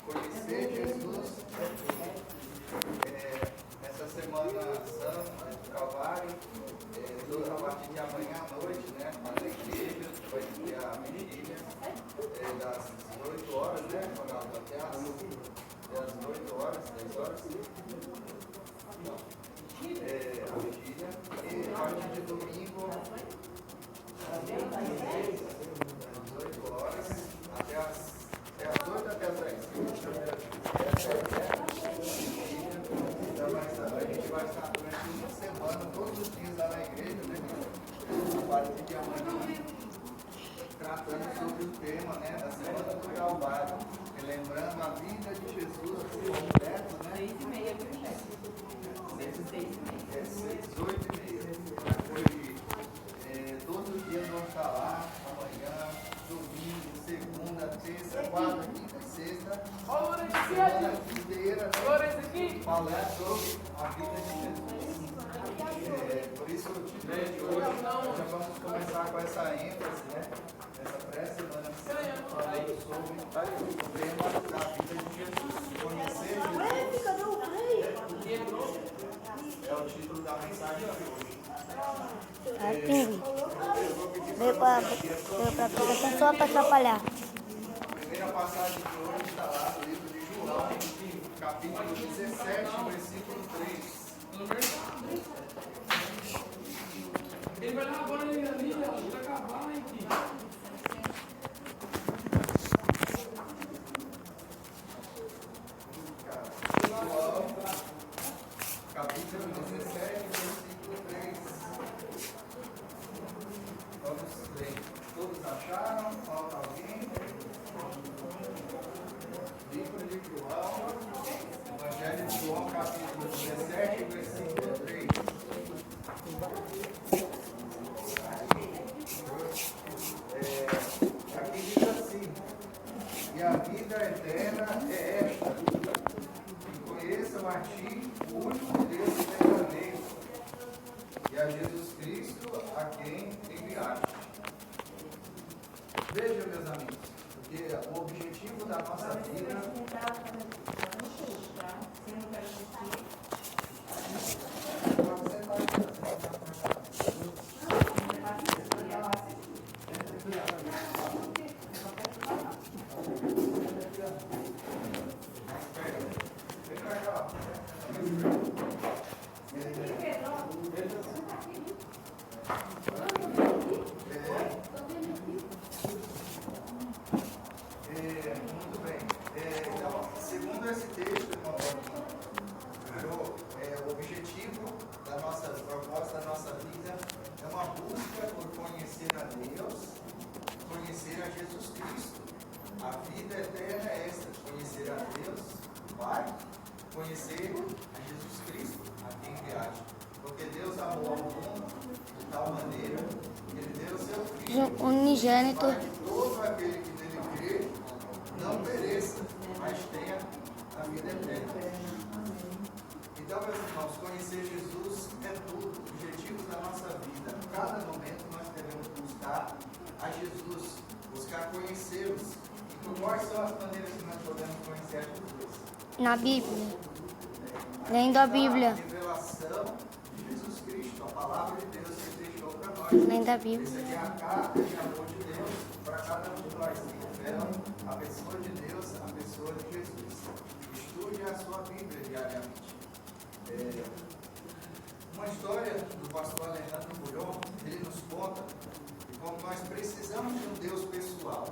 Conhecer Jesus é tudo. Essa semana santa do Calvário, a partir de amanhã à noite, né, lá na igreja, vai ter a vigília das 18 horas, né, até às 8 horas, 10 horas. Não. A vigília. E a partir de domingo, às 18 horas, até às 8 até às 10. Então, a gente vai estar durante uma semana, todos os dias lá na igreja, né? A partir de amanhã, tratando sobre o tema, né, da Semana do Calvário, lembrando a vida de Jesus completo, né? 6h30, viu, chefe? 6h30. Hoje, todos os dias vão estar lá, amanhã, domingo, segunda, terça, quarta, quinta e sexta. Semana inteira, né? Falando sobre a vida de Jesus. Por isso, hoje já vamos começar com essa ênfase, né? Essa pré-semana falando sobre o tema da vida de Jesus. Conhecer Jesus é o título da mensagem de hoje. Veio pra aplicação só para atrapalhar. A primeira passagem de hoje está lá no livro de João, capítulo 17, versículo 3. Ele vai lá agora ali, vai acabar aqui. João, capítulo 17, versículo 3. Vamos ler. Todos acharam? Falta alguém? Livro de João, Evangelho de João, capítulo 17, versículo 3. Aqui diz assim: e a vida eterna é esta, que conheçam a ti, o único Deus verdadeiro, e a Jesus Cristo, a quem enviaste. Veja, meus amigos, que o objetivo da nossa vida muito bem. Então, segundo esse texto, irmão, o objetivo da nossa proposta da nossa vida é uma busca por conhecer a Deus, conhecer a Jesus Cristo. A vida eterna é esta: conhecer a Deus, Pai, conhecer a Jesus Cristo, a quem enviaste. Porque Deus amou ao mundo de tal maneira que Ele deu o seu Filho Unigênito. para que todo aquele que nele crê não pereça, mas tenha a vida eterna. Então, meus irmãos, conhecer Jesus é tudo, o objetivo da nossa vida. A cada momento nós devemos buscar a Jesus, buscar conhecê-los. E quais são as maneiras que nós podemos conhecer a Jesus? Na Bíblia. Lendo a Bíblia. A revelação de Jesus Cristo, a palavra de Deus que Ele deixou para nós. Lendo a Bíblia. Essa aqui é a carta de amor de Deus para cada um de nós que revelam a pessoa de Deus, a pessoa de Jesus. Estude a sua Bíblia diariamente. Uma história do pastor Alejandro Bulhon, ele nos conta que como nós precisamos de um Deus pessoal.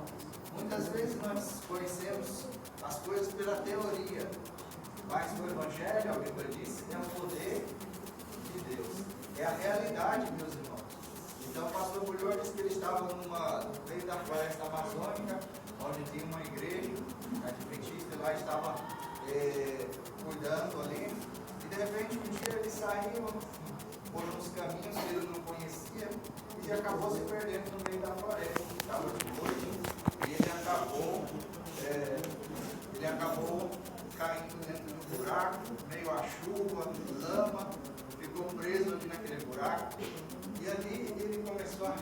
Muitas vezes nós conhecemos as coisas pela teoria, mas o Evangelho, a Bíblia diz, é o poder de Deus. É a realidade, meus irmãos. Então o pastor Bulhon disse que ele estava no meio da floresta amazônica, onde tinha uma igreja adventista, e lá estava cuidando ali. E de repente um dia ele saiu por uns caminhos que ele não conhecia e acabou se perdendo no meio da floresta. Estava de noite e ele acabou caindo dentro do buraco, meio à chuva, lama, ficou preso ali naquele buraco. E ali ele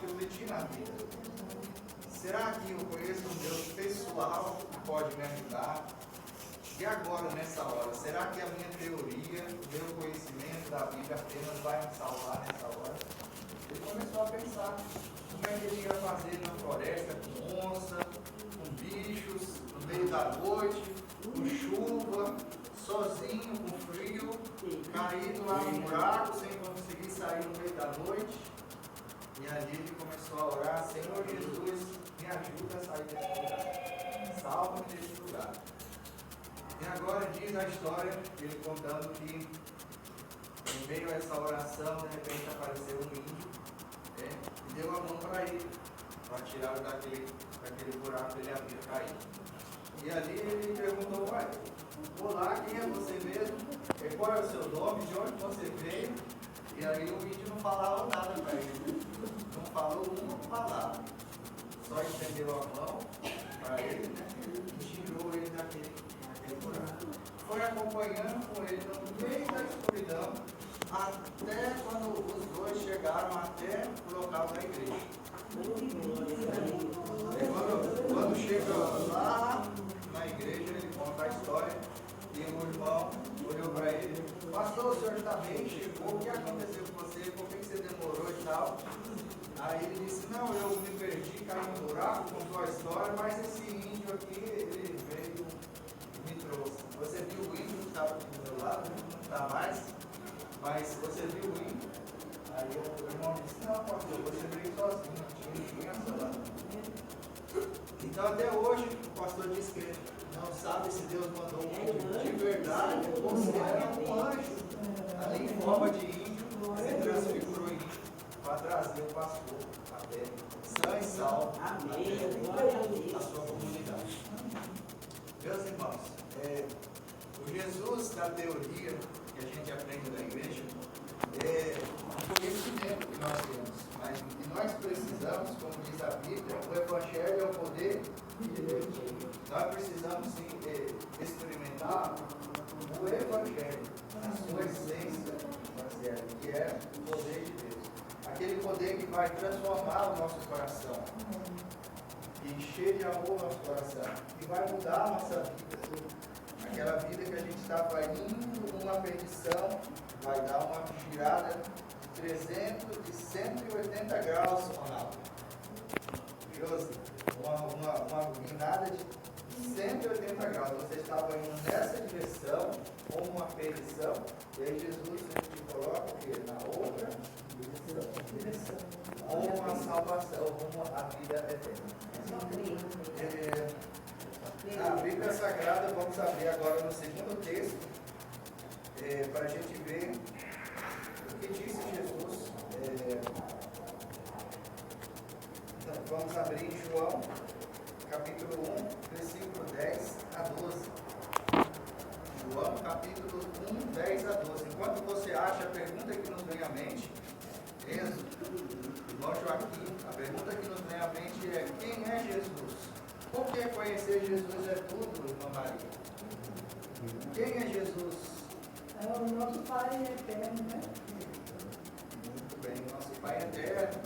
refletir na vida. Será que eu conheço um Deus pessoal que pode me ajudar? E agora, nessa hora, será que a minha teoria, o meu conhecimento da Bíblia apenas vai me salvar nessa hora? Ele começou a pensar como é que ele ia fazer na floresta com onça, com bichos, no meio da noite, com chuva, sozinho, com frio, caído lá no buraco, sem conseguir sair no meio da noite. E ali ele começou a orar: Senhor Jesus, me ajuda a sair desse lugar. Salva-me desse lugar. E agora diz a história, ele contando que em meio a essa oração, de repente apareceu um índio, e deu a mão para ele, para tirá-lo daquele buraco que ele havia caído. E ali ele perguntou: pai, olá, quem é você mesmo? E qual é o seu nome? De onde você veio? E aí o índio não falava nada para ele, não falou uma palavra, só estendeu a mão para ele, né? E tirou ele daquele buraco. Foi acompanhando com ele no meio da escuridão, até quando os dois chegaram até o local da igreja. E quando chega lá na igreja, ele conta a história, e o irmão olhou para ele: pastor, o senhor está bem? Chegou? O que aconteceu com você? Por que você demorou e tal? Aí ele disse: não, eu me perdi, caí no buraco, contou a história, mas esse índio aqui, ele veio e me trouxe. Você viu o índio que estava aqui do meu lado? Não está mais, mas você viu o índio? Aí o irmão disse: não, pastor, você veio sozinho, não tinha ninguém ao seu lado. Então até hoje o pastor diz que não sabe se Deus mandou um índio de verdade ou se era um anjo ali em forma de índio, se transfigurou em índio para trazer o pastor até sã e salvo a sua comunidade. Meus irmãos, o Jesus da teoria que a gente aprende na igreja é o conhecimento que nós temos, mas o que nós precisamos, como diz a Bíblia, o Evangelho é o poder de Deus. Nós precisamos sim experimentar o Evangelho, a sua essência, que é o poder de Deus. Aquele poder que vai transformar o nosso coração, e encher de amor o nosso coração, e vai mudar a nossa vida. Aquela vida que a gente estava indo numa perdição, vai dar uma girada de 180 graus, Ronaldo. Josi, uma guinada de 180 graus. Você estava indo nessa direção, como uma perdição, e aí Jesus te coloca o quê? Na outra direção. Como a salvação, como a vida eterna. A Bíblia Sagrada, vamos abrir agora no segundo texto, para a gente ver o que disse Jesus. Então, vamos abrir em João, capítulo 1, versículo 10 a 12. João, capítulo 1, 10 a 12. Enquanto você acha, a pergunta que nos vem à mente, Enzo, irmão Joaquim, a pergunta que nos vem à mente é: quem é Jesus? Porque conhecer Jesus é tudo, irmã Maria. Quem é Jesus? É o nosso Pai eterno, né? Muito bem, nosso Pai eterno.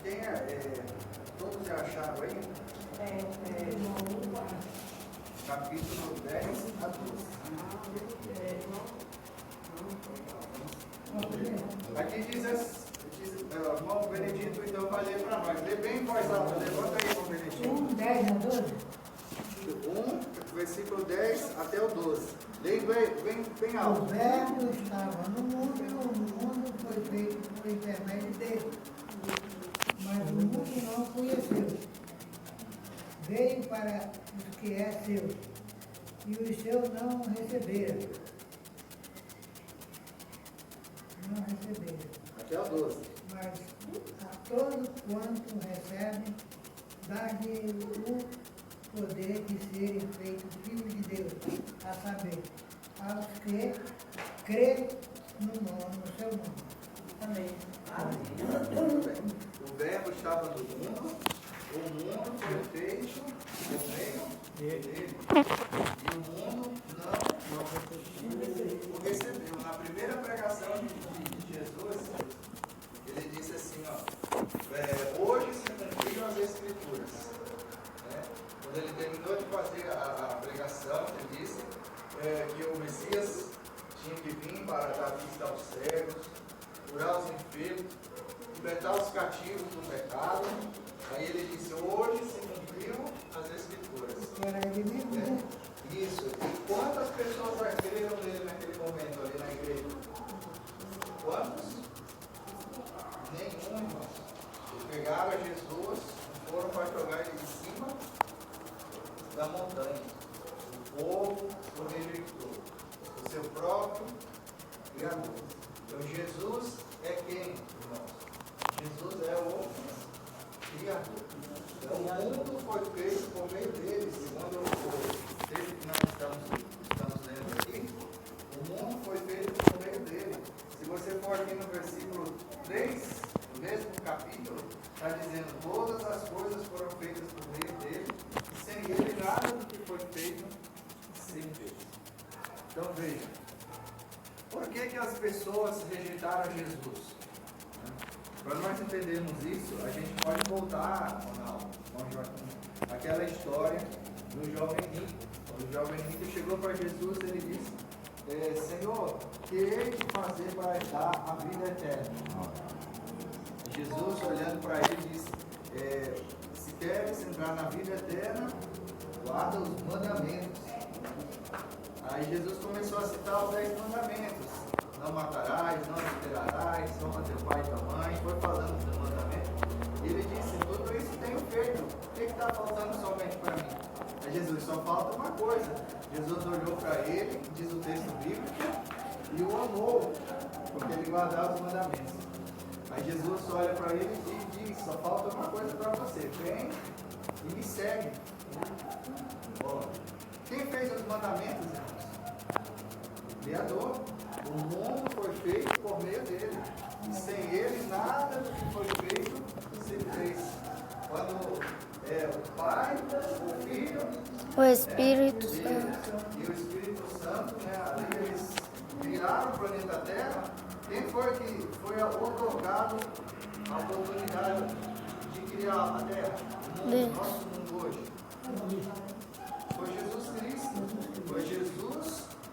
Quem é? Todos já acharam aí? Capítulo 10 a 12. Aqui diz irmão Benedito, então vai ler para nós. Lê bem em voz alta, levanta aí, irmão Benedito. 10 a 12? 1, versículo 10 até o 12. Lê bem alto. O Verbo estava no mundo e o mundo foi feito por intermédio dele. Mas o mundo não o conheceu. Veio para os que é seu, e os seus não o receberam. Não receberam. Até o 12. Mas a todos quanto recebem, dá-lhe o poder de serem feitos filhos de Deus, a saber, aos que crêem no seu nome. Amém. Muito bem. O Verbo estava no mundo, o mundo foi feito por meio dele. E o mundo não o recebeu. Na primeira pregação de Jesus, ele disse assim, ó: para dar vista aos cegos, curar os enfermos, libertar os cativos do pecado. Aí ele disse, hoje se cumpriram as Escrituras. Era ele mesmo, né? Isso. E quantas pessoas creram nele naquele momento ali na igreja? Quantos? Nenhum, irmãos. Eles pegaram Jesus e foram para jogar ele de cima da montanha. O povo o rejeitou. O seu próprio Criador. Então Jesus é quem, irmãos? Jesus é o Criador. Então o mundo foi feito por meio dele, segundo o texto que nós estamos lendo aqui. O mundo foi feito por meio dele. Se você for aqui no versículo 3, no mesmo capítulo, está dizendo: todas as coisas foram feitas por meio dele, e sem ele nada do que foi feito se fez. Então veja, por que as pessoas rejeitaram Jesus? Para nós entendermos isso, a gente pode voltar, aquela história do jovem rico. Quando o jovem rico chegou para Jesus, ele disse: Senhor, que hei de fazer para herdar a vida eterna? Jesus, olhando para ele, disse: se queres entrar na vida eterna, guarda os mandamentos. Aí Jesus começou a citar os 10 mandamentos: não matarás, não adulterarás, honra teu pai e tua mãe. Foi falando dos mandamentos. E ele disse: tudo isso tenho feito, o que está faltando somente para mim? Aí Jesus: só falta uma coisa. Jesus olhou para ele, diz o texto bíblico, e o amou, porque ele guardava os mandamentos. Aí Jesus olha para ele e diz: só falta uma coisa para você, vem e me segue. Bom, quem fez os mandamentos, irmãos? O Criador. O mundo foi feito por meio dele. E sem ele, nada do que foi feito se fez. Quando o Pai, o Filho, O Espírito Santo. e o Espírito Santo, ali eles viraram o planeta Terra. Quem foi que foi otorgado a oportunidade de criar a Terra? O nosso mundo hoje. Foi Jesus Cristo. Foi Jesus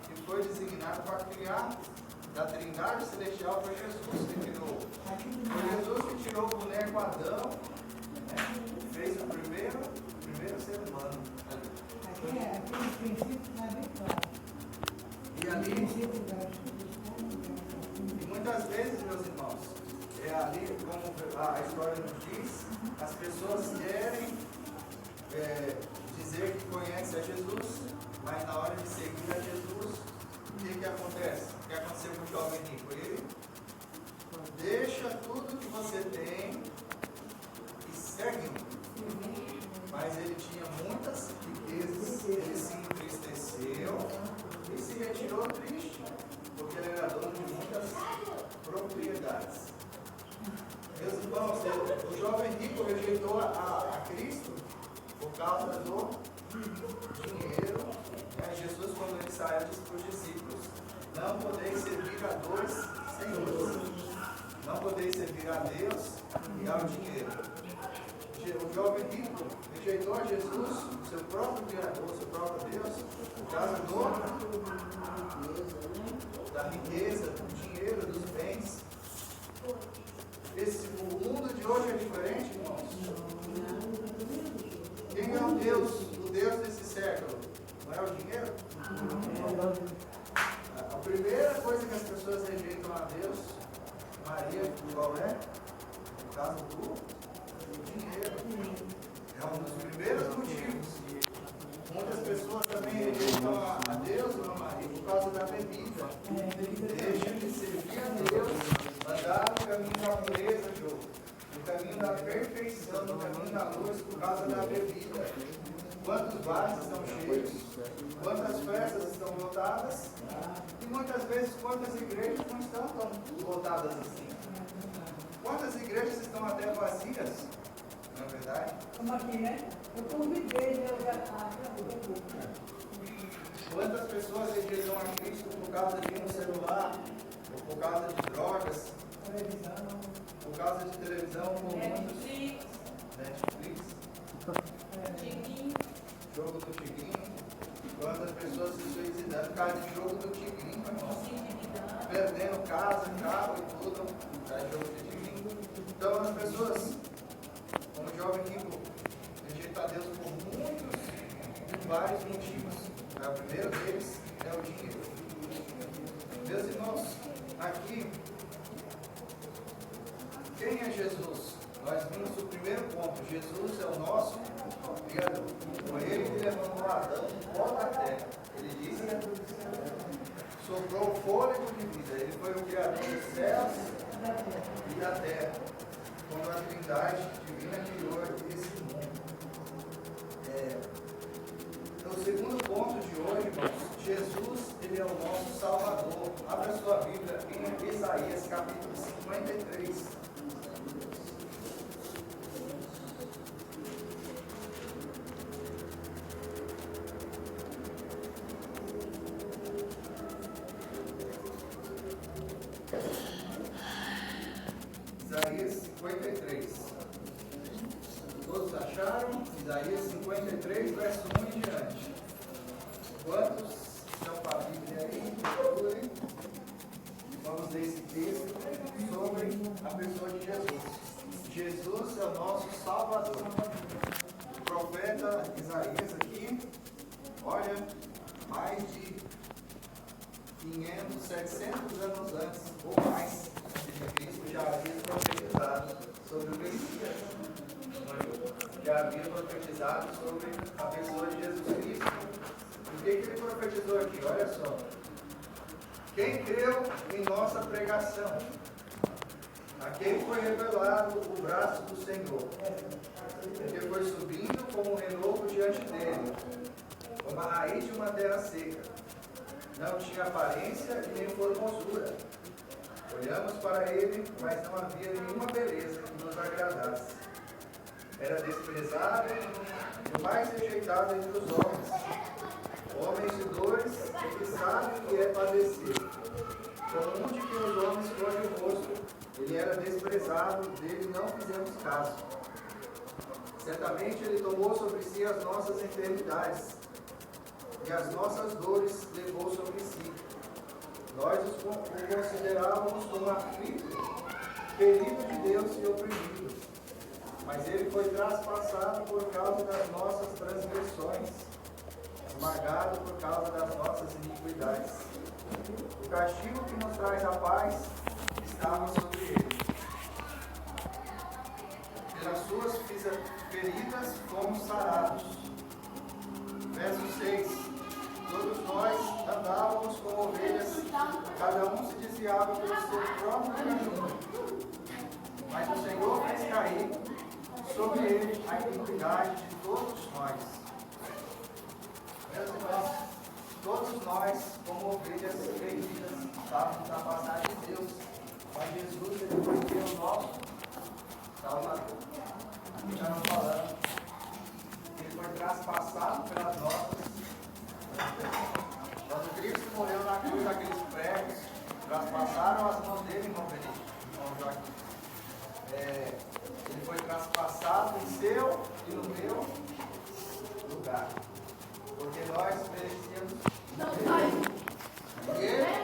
que foi designado para criar. Da Trindade Celestial foi Jesus que criou. Foi Jesus que tirou o boneco Adão, fez o primeiro ser humano. Aquele princípio está bem claro. E ali, e muitas vezes, meus irmãos, ali, como a história nos diz, as pessoas querem dizer que conhecem a Jesus, mas na hora de seguir a Jesus, o que acontece? O que aconteceu com o jovem rico? Ele deixa tudo que você tem e segue. Mas ele tinha muitas riquezas, ele se entristeceu e se retirou triste, porque ele era dono de muitas propriedades. Meus irmãos, o jovem rico rejeitou a Cristo por causa do dinheiro. Jesus, quando ele saiu, disse para os discípulos: não podeis servir a dois senhores. Não podeis servir a Deus e ao dinheiro. O jovem rico rejeitou a Jesus, seu próprio Criador, seu próprio Deus, por causa da riqueza, do dinheiro, dos bens. O mundo de hoje é diferente, irmãos. Quem é o Deus desse século? Não é o dinheiro? A primeira coisa que as pessoas rejeitam a Deus, Maria, qual é? Por causa do dinheiro. É um dos primeiros motivos. Muitas pessoas também rejeitam a Deus ou a Maria por causa da bebida. Deixam de servir a Deus, andar no caminho da pureza, no caminho da perfeição, no caminho da luz, por causa da bebida. Quantos bares estão cheios, quantas festas estão lotadas, e muitas vezes quantas igrejas não estão tão lotadas assim. Quantas igrejas estão até vazias, não é verdade? Como aqui, né? Eu convidei Deus a Quantas pessoas rejeitam a Cristo por causa de um celular, ou por causa de drogas, por causa de televisão, como Netflix, jogo do Tigrinho. Quantas pessoas se suicidam por causa de jogo do Tigrinho, irmão? perdendo casa, carro e tudo, para jogo de domingo. Então as pessoas, como o jovem rico, rejeitam a Deus por muitos e vários motivos. O primeiro deles é o dinheiro. Meus irmãos, aqui, quem é Jesus? Nós vimos o primeiro ponto. Jesus é o nosso Criador. Foi ele que levantou Adão do pó da terra. Ele disse, soprou o fôlego de vida. Ele foi o Criador dos céus e da terra. Quando a Trindade divina criou esse mundo. O segundo ponto de hoje, irmãos, Jesus, ele é o nosso Salvador. Abra sua Bíblia em Isaías capítulo 53. Isaías 53. Todos acharam? Isaías 53, verso 1 em diante. Quantos estão com a Bíblia aí? Procurem. Vamos ler esse texto sobre a pessoa de Jesus. Jesus é o nosso Salvador. O profeta Isaías aqui, olha, mais de 500, 700 anos antes ou mais de Cristo já havia profetizado sobre o Messias. Já havia profetizado sobre a pessoa de Jesus Cristo. O que ele profetizou aqui? Olha só. Quem creu em nossa pregação? A quem foi revelado o braço do Senhor? Porque foi subindo como um renovo diante dele, como a raiz de uma terra seca. Não tinha aparência e nem formosura. Olhamos para ele, mas não havia nenhuma beleza que nos agradasse. Era desprezado e o mais rejeitado entre os homens. Homens de dores e que sabe o que é padecer. Comum de que os homens colhem o rosto, ele era desprezado, dele não fizemos caso. Certamente ele tomou sobre si as nossas enfermidades e as nossas dores levou sobre si. Nós o considerávamos como aflito, ferido de Deus e oprimido. Mas ele foi traspassado por causa das nossas transgressões, esmagado por causa das nossas iniquidades. O castigo que nos traz a paz estava sobre ele. Pelas suas feridas fomos sarados. Verso 6. Todos nós andávamos como ovelhas, cada um se desviava pelo seu próprio caminho. Mas o Senhor fez cair sobre ele a iniquidade de todos nós. Meus irmãos, todos nós, como ovelhas perdidas, estávamos na passagem de Deus. Mas Jesus, ele foi o nosso Salvador. Já não falando, ele foi traspassado pelas nossas. Quando Cristo morreu na cruz, aqueles pregos traspassaram as mãos dele, irmão Benito, irmão Joaquim. Ele foi traspassado em seu e no meu lugar. Porque nós merecíamos e ele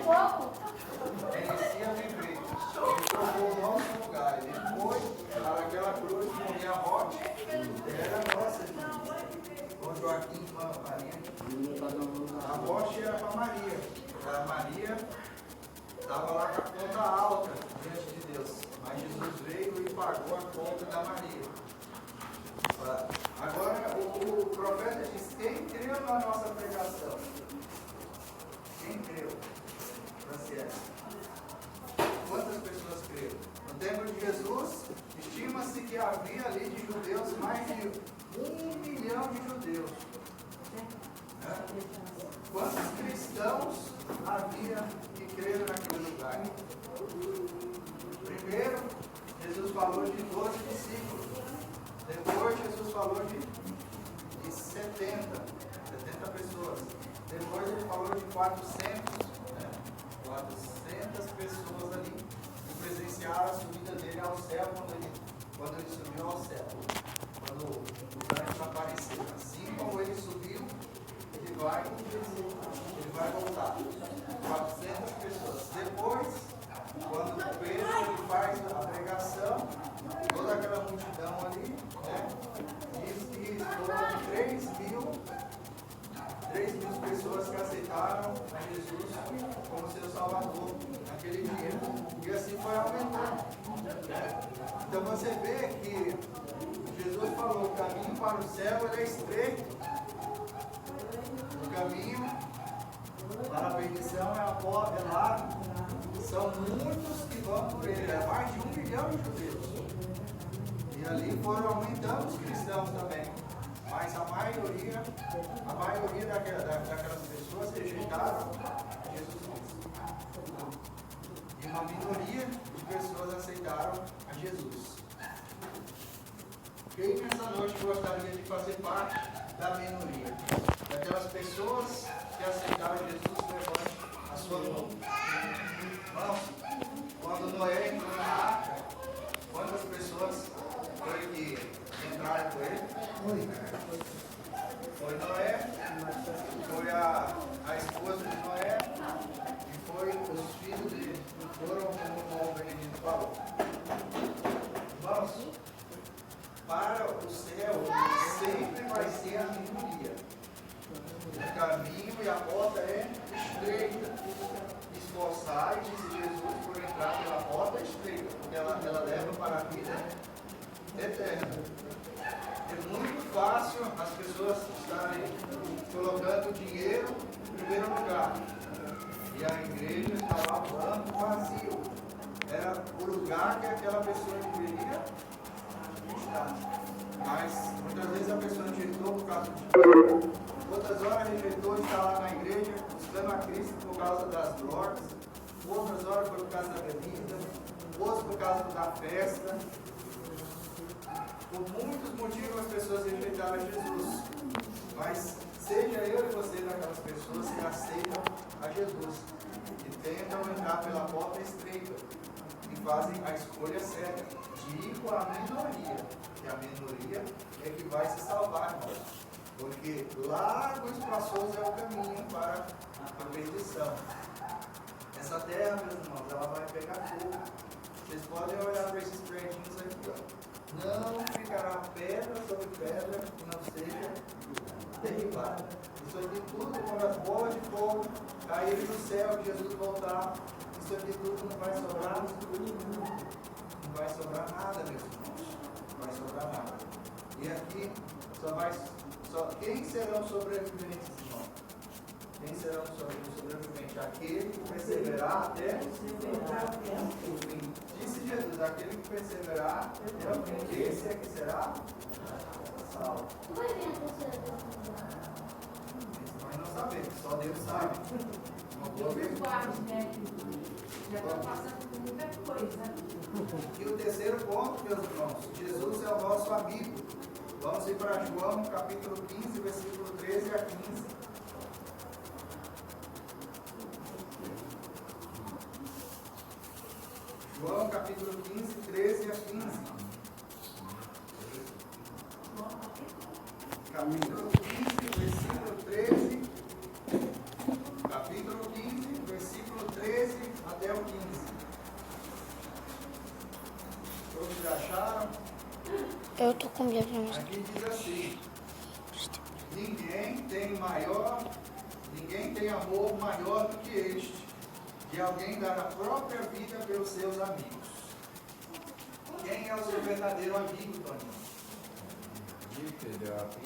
merecia viver. Ele tomou o nosso lugar. Ele foi para aquela cruz, morrer a morte. Ele era nossa. Com Joaquim, irmã Maria. A morte era para Maria. A Maria estava lá com a conta alta diante de Deus. Mas Jesus veio e pagou a conta da Maria. Agora o profeta diz: quem creu na nossa pregação? Quem creu? Franciele. Quantas pessoas creram? No tempo de Jesus, estima-se que havia ali de judeus mais de 1 milhão de judeus. Quantos cristãos havia que creram naquele lugar? Primeiro, Jesus falou de 12 discípulos. Depois, Jesus falou de 70 pessoas. Depois, ele falou de 400 pessoas ali que presenciaram a subida dele ao céu quando ele subiu ao céu. Quando os anjos apareceram. Assim como ele subiu, ele vai voltar. 400 pessoas. Depois, quando Pedro ele faz a pregação, toda aquela multidão ali, né, diz que foram 3 mil pessoas que aceitaram a Jesus como seu Salvador naquele dia. E assim foi aumentando. Então você vê que Jesus falou: o caminho para o céu ele é estreito. O caminho para a perdição é largo. São muitos que vão por ele. É mais de 1 milhão de judeus. E ali foram aumentando os cristãos também. Mas a maioria daquelas pessoas rejeitaram Jesus Cristo. E uma minoria de pessoas aceitaram a Jesus. Quem nessa noite gostaria de fazer parte da minoria? Daquelas pessoas que aceitaram Jesus, levante a sua mão. Irmãos, quando Noé entrou na arca, quantas pessoas foi que entraram com ele? Foi Noé, foi a esposa de Noé e foi os filhos dele. Foram como o Benedito falou. Irmãos, para o céu sempre vai ser a minoria. O caminho e a porta é estreita. Esforçai, disse Jesus, por entrar pela porta estreita, porque ela leva para a vida eterna. É muito fácil as pessoas estarem colocando dinheiro em primeiro lugar. E a igreja está lá o banco vazio. Era o lugar que aquela pessoa deveria estar. Mas muitas vezes a pessoa rejeitou por causa de dinheiro. Outras horas rejeitou estar lá na igreja buscando a Cristo por causa das drogas. Outras horas foi por causa da bebida. Outras por causa da festa. Por muitos motivos as pessoas rejeitaram Jesus. Mas seja eu e você daquelas pessoas que aceitam a Jesus e tentam entrar pela porta estreita e fazem a escolha certa de ir com a minoria. Que a minoria é que vai se salvar, irmão. Porque largo e espaçoso é o caminho para a perdição. Essa terra, meus irmãos, ela vai pegar fogo. Vocês podem olhar para esses prédios aqui, ó. Não ficará pedra sobre pedra que não seja derribada. Isso aqui tudo, quando as bolas de fogo caírem no céu e Jesus voltar, isso aqui tudo não vai sobrar. Não vai sobrar nada, meus irmãos. Não vai sobrar nada. E aqui quem serão sobreviventes, irmão? Quem serão sobreviventes? Aquele que perseverar até o fim. Disse Jesus, aquele que perseverar até o fim. Esse é que será salvo. Nós não sabemos, só Deus sabe. Uma boa pergunta. Já está passando por muita coisa. E o terceiro ponto, meus irmãos, Jesus é o nosso amigo. Vamos ir para João, capítulo 15, versículo 13 a 15. João, capítulo 15, 13 a 15. Capítulo 15, versículo 13. Capítulo 15, versículo 13 até o 15. Todos já acharam? Eu tô com medo. Aqui diz assim: ninguém tem amor maior do que este, de alguém dar a própria vida pelos seus amigos. Quem é o seu verdadeiro amigo, Toninho?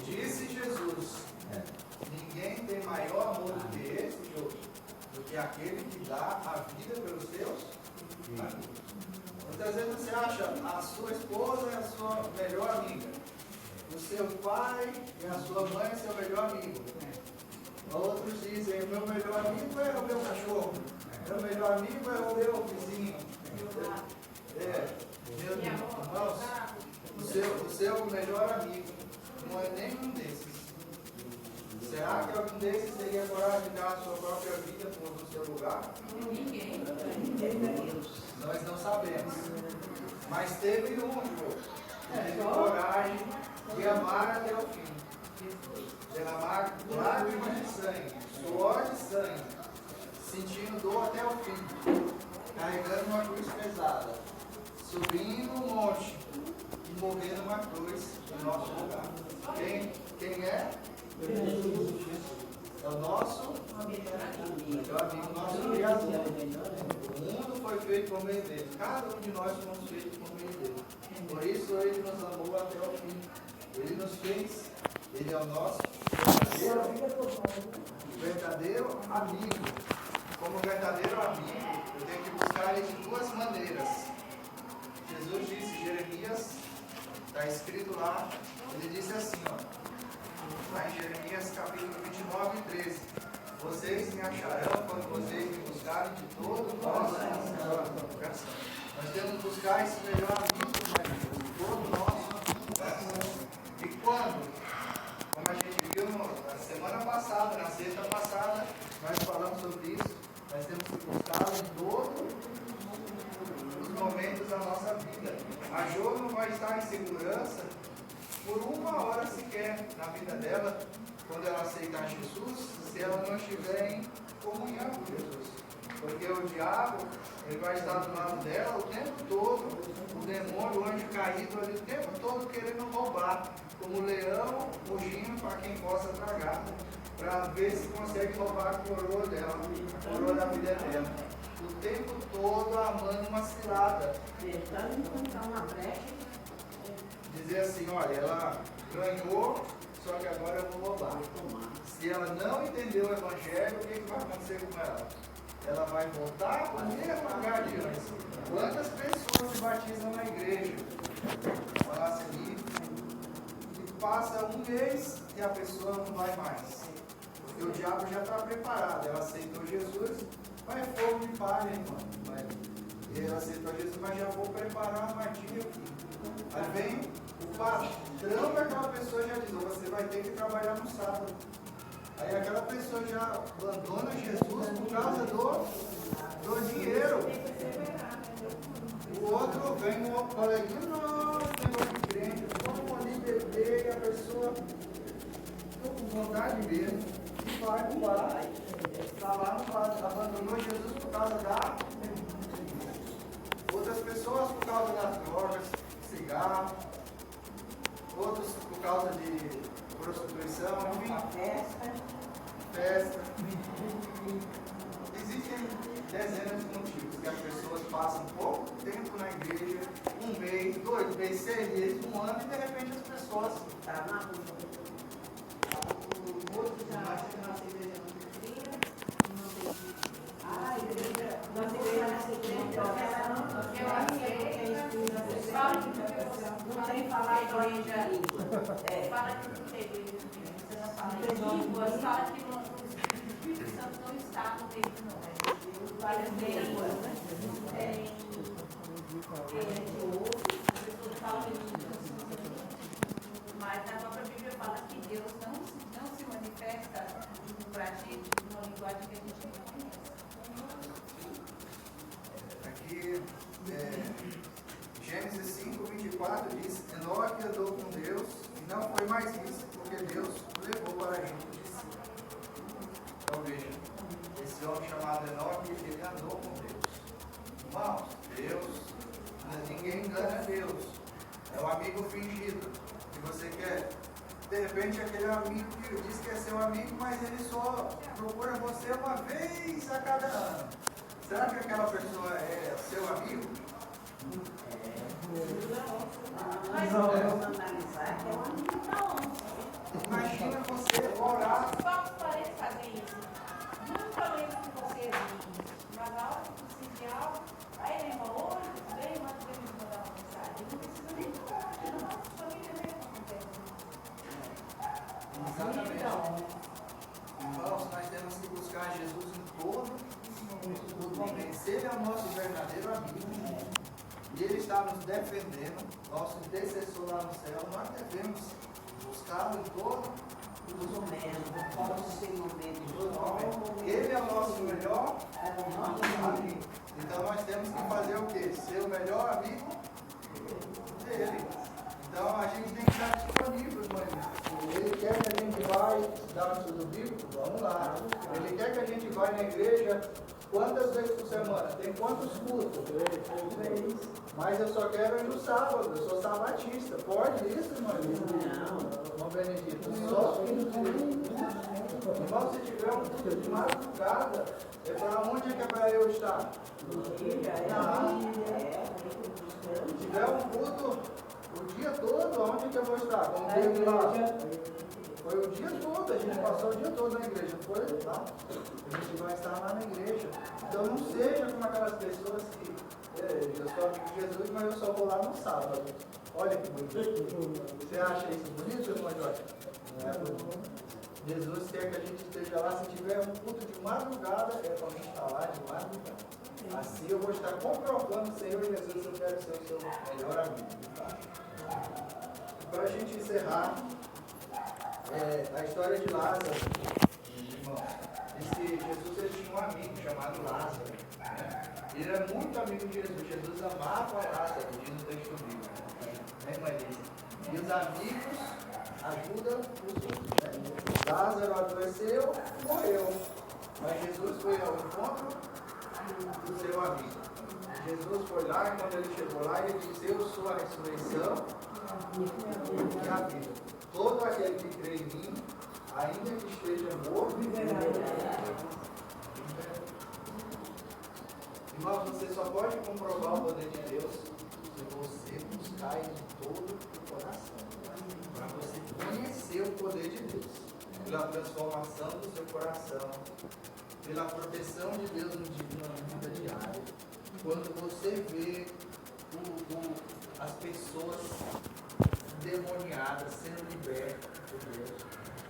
Disse Jesus: ninguém tem maior amor do que este, do que aquele que dá a vida pelos seus amigos. Muitas vezes você acha a sua esposa é a sua melhor amiga, o seu pai e a sua mãe é seu melhor amigo. Outros dizem, o meu melhor amigo é o meu cachorro, meu melhor amigo é o meu vizinho. Meus irmãos, o seu melhor amigo não é nenhum desses. Será que algum desses teria coragem de dar a sua própria vida no seu lugar? Ninguém. Nós não sabemos. Mas teve um, que teve coragem de amar até o fim. Derramar lágrimas de sangue, suor de sangue, sentindo dor até o fim, carregando uma cruz pesada, subindo um monte e morrendo uma cruz em nosso lugar. Quem é? É o nosso melhor amigo, nosso Criador. O mundo foi feito por meio dele. Cada um de nós fomos feitos por meio dele. Por isso ele nos amou até o fim. Ele nos fez. Ele é o nosso verdadeiro amigo. Como verdadeiro amigo, eu tenho que buscar ele de duas maneiras. Jesus disse, Jeremias, está escrito lá, ele disse assim, lá em Jeremias capítulo 29 e 13. Vocês me acharão quando vocês me buscarem de todo o nosso coração. Nós temos que buscar esse melhor amigo, de todo o nosso coração. E quando? Como a gente viu na semana passada, na sexta passada, nós falamos sobre isso. Nós temos que buscá-lo em todos os momentos da nossa vida. A Jo não vai estar em segurança por uma hora sequer na vida dela, quando ela aceitar Jesus, se ela não estiver em comunhão com Jesus. Porque o diabo, ele vai estar do lado dela o tempo todo, o demônio, o anjo caído ali o tempo todo querendo roubar, como um leão rugindo para quem possa tragar, para ver se consegue roubar a coroa dela, a coroa da vida dela. O tempo todo amando uma cilada. Tentando encontrar uma brecha. Dizer assim, olha, ela ganhou, só que agora eu vou roubar. Se ela não entendeu o Evangelho, o que vai acontecer com ela? Ela vai voltar para o mesmo lugar de antes. Quantas pessoas se batizam na igreja? Falasse ali, e passa um mês e a pessoa não vai mais. Porque o diabo já está preparado. Ela aceitou Jesus, mas é fogo de palha, irmão. Ela aceitou Jesus, mas já vou preparar uma armadilha aqui. Aí vem o patrão daquela pessoa já diz, você vai ter que trabalhar no sábado. Aí aquela pessoa já abandona Jesus por causa do dinheiro. O outro vem no outro coleguinha, não, negócio de crente, vamos ali beber, e a pessoa, estou com vontade mesmo, e vai no bar, está lá no bar, abandonou Jesus por causa da... Outras pessoas por causa das drogas, cigarro, outros por causa de prostituição, festa. Existem dezenas de motivos que as pessoas passam pouco tempo na igreja, um mês, 2 meses, 6 meses, um ano, e de repente as pessoas estão na rua. Nossa igreja não tem nossa igreja nessa igreja, eu aceito, não tem falar igreja língua. Fala que não tem igreja, você fala em línguas, fala que o Espírito Santo não está no meio de nós. Várias línguas, tem outro, as pessoas falam em línguas, mas na própria Bíblia fala que Deus não se manifesta para a gente numa linguagem que a gente não conhece. Aqui, Gênesis 5, 24 diz, Enoque andou com Deus e não foi mais visto, porque Deus o levou para junto de si. Então veja, esse homem chamado Enoque, ele andou com Deus. Irmãos, Deus, ninguém engana Deus. É um amigo fingido que você quer. De repente aquele amigo que diz que é seu amigo, mas ele só procura você uma vez a cada ano. Será que aquela pessoa é seu amigo? Mas vamos analisar que é um amigo da onde? Imagina você orar. Os povos parecem fazer isso. Nunca lembro que você é amigo. Mas na hora que precisa de algo, aí ele irmão, oi, tudo bem, mas você me mandar uma mensagem. Não precisa nem falar, não. A família mesmo acontece. Exatamente. Irmãos, nós temos que buscar Jesus em todo momento. Se Ele é o nosso verdadeiro amigo, e Ele está nos defendendo, nosso intercessor lá no céu, nós devemos buscá-lo em todo Nos momentos, pode ser momento. Ele é o nosso melhor amigo. Então nós temos que fazer o quê? Ser o melhor amigo dele. Então a gente tem que estar disponível, irmão. Ele quer que a gente vá dar um estudo bíblico? Vamos lá. Ele quer que a gente vá na igreja quantas vezes por semana? Tem quantos cultos? 3. Mas eu só quero ir no sábado, eu sou sabatista. Pode isso, irmão? Não. Irmão Benedito, só irmão, se tiver um culto de madrugada, é para onde é que é para eu estar? Se tiver um culto o dia todo, onde é que eu vou estar? Como teve lá. Foi o dia todo, a gente passou o dia todo na igreja. Foi lá. A gente vai estar lá na igreja. Então não seja como aquelas pessoas que eu sou amigo de Jesus, mas eu só vou lá no sábado. Olha que bonito. Você acha isso bonito, irmão Jorge? Não é bonito. Jesus quer que a gente esteja lá. Se tiver um culto de madrugada, é para mim estar lá de madrugada. Assim eu vou estar comprovando, Senhor Jesus, eu quero ser o seu melhor amigo. Tá? Para a gente encerrar, a história de Lázaro, irmão. Jesus ele tinha um amigo chamado Lázaro. Né? Ele era muito amigo de Jesus. Jesus amava Lázaro, diz no texto bíblico. Né, irmã Elisa? E os amigos ajudam os outros. Né? Lázaro adoeceu, morreu. Mas Jesus foi ao encontro do seu amigo. Jesus foi lá e quando ele chegou lá, ele disse: eu sou a ressurreição e a vida. Todo aquele que crê em mim, ainda que esteja morto, viverá. Irmão, você só pode comprovar o poder de Deus se você buscar em todo o coração. Para você conhecer o poder de Deus. Pela transformação do seu coração. Pela proteção de Deus na vida diária. Quando você vê as pessoas demoniadas sendo libertas por Deus.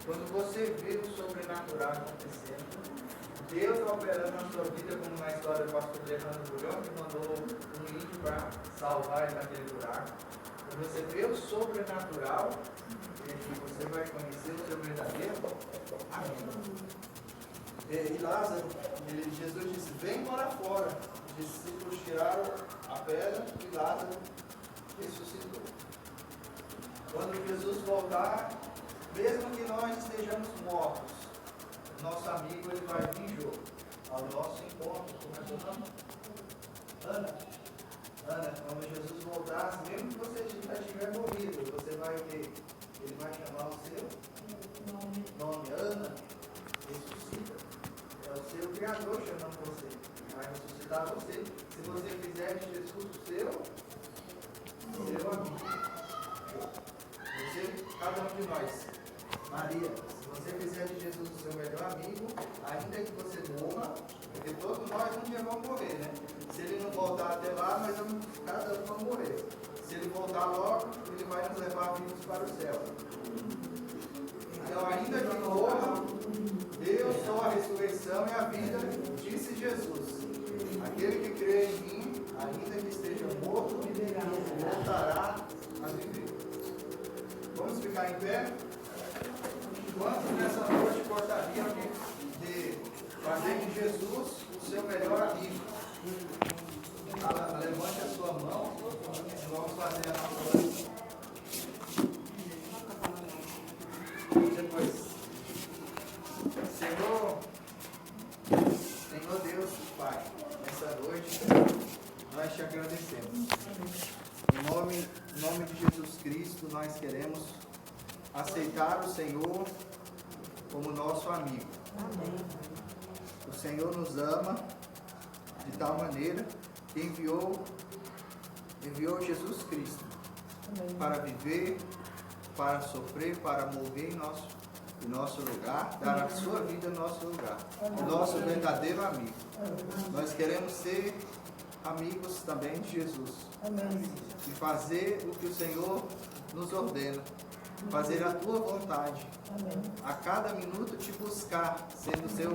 Quando você vê o sobrenatural acontecendo. Deus operando na sua vida, como na história do pastor Leandro Bulhão, que mandou um índio para salvar ele naquele buraco. Quando você vê o sobrenatural, você vai conhecer o seu verdadeiro amigo. E Lázaro, Jesus disse: vem para fora. Os discípulos tiraram a pedra e Lázaro ressuscitou. Quando Jesus voltar, mesmo que nós estejamos mortos, nosso amigo ele vai vir ao nosso encontro. Como é seu nome? Ana, quando Jesus voltar, mesmo que você já estiver morrido, você vai ver, ele vai chamar o seu nome. Ana, ressuscita. É o seu Criador chamando você. Ele vai ressuscitar você. Se você fizer de Jesus o seu amigo. Você, cada um de nós, Maria, se você fizer de Jesus o seu melhor amigo, ainda que você morra, porque todos nós um dia vamos morrer, né? Se ele não voltar até lá, cada um vai morrer. Se ele voltar logo, ele vai nos levar vivos para o céu. Então, ainda que morra, eu sou a ressurreição e a vida, disse Jesus. Aquele que crê em mim, ainda que esteja morto, voltará a viver. Vamos ficar em pé? Quantos nessa noite gostariam de fazer de Jesus o seu melhor amigo? Levante a sua mão e vamos fazer a nossa oração. Depois, Senhor Deus, Pai, nessa noite nós te agradecemos. Em nome de Jesus Cristo, nós queremos aceitar o Senhor como nosso amigo. Amém. O Senhor nos ama de tal maneira que enviou Jesus Cristo. Amém. Para viver, para sofrer, para morrer em nosso lugar, dar a sua vida em nosso lugar. Amém. O nosso verdadeiro amigo. Amém. Nós queremos ser amigos também de Jesus. Amém. E fazer o que o Senhor nos ordena. Fazer a tua vontade. Amém. A cada minuto te buscar, sendo seu